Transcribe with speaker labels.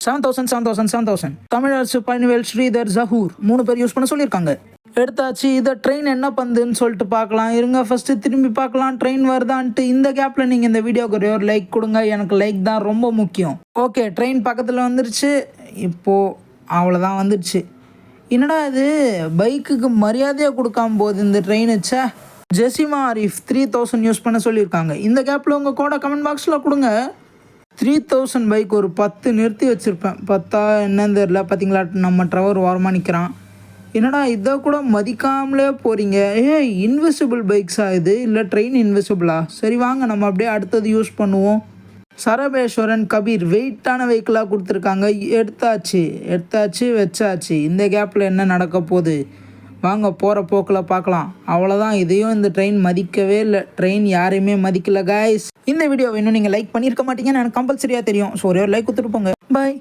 Speaker 1: 7,000 தமிழரசு, பழனிவேல், ஸ்ரீதர், ஜஹூர் 3 பேர் யூஸ் பண்ண சொல்லியிருக்காங்க. எடுத்தாச்சு. இதை ட்ரெயின் என்ன பண்ணுதுன்னு சொல்லிட்டு பார்க்கலாம் இருங்க. ஃபஸ்ட்டு திரும்பி பார்க்கலாம் ட்ரெயின் வருதான்ட்டு. இந்த கேப்பில் நீங்கள் இந்த வீடியோக்கு ஒரே ஒரு லைக் கொடுங்க. எனக்கு லைக் தான் ரொம்ப முக்கியம். ஓகே, ட்ரெயின் பக்கத்தில் வந்துருச்சு. இப்போது அவ்வளோதான் வந்துடுச்சு. என்னடா இது பைக்குக்கு மரியாதையாக கொடுக்காம போகுது இந்த ட்ரெயின். வச்சா ஜெசிமா ஆரிஃப் 3,000 யூஸ் பண்ண சொல்லியிருக்காங்க. இந்த கேப்பில் உங்கள் கோடை கமெண்ட் பாக்ஸில் கொடுங்க. 3,000 பைக் ஒரு 10 நிறுத்தி வச்சுருப்பேன். 10 என்னன்னு தெரியல. பார்த்தீங்களா, நம்ம ட்ரவர் ஓரமாக நிற்கிறான். என்னடா இதை கூட மதிக்காமலே போகிறீங்க. இன்விசிபிள் பைக்ஸா இது, இல்லை ட்ரெயின் இன்விசிபிளா? சரி வாங்க நம்ம அப்படியே அடுத்தது யூஸ் பண்ணுவோம். சரபேஸ்வரன், கபீர் வெயிட்டான வெஹிக்கிளாக கொடுத்துருக்காங்க. எடுத்தாச்சு வச்சாச்சு. இந்த கேப்பில் என்ன நடக்க போகுது வாங்க போகிற போக்கில் பார்க்கலாம். அவ்வளோதான். இதையும் இந்த ட்ரெயின் மதிக்கவே இல்லை. ட்ரெயின் யாரையுமே மதிக்கல கைஸ். இந்த வீடியோவை இன்னும் நீங்கள் லைக் பண்ணியிருக்க மாட்டீங்கன்னு எனக்கு கம்பல்சரியாக தெரியும். ஸோ ஒரே ஒரு லைக் கொடுத்துட்டு போங்க. பாய்.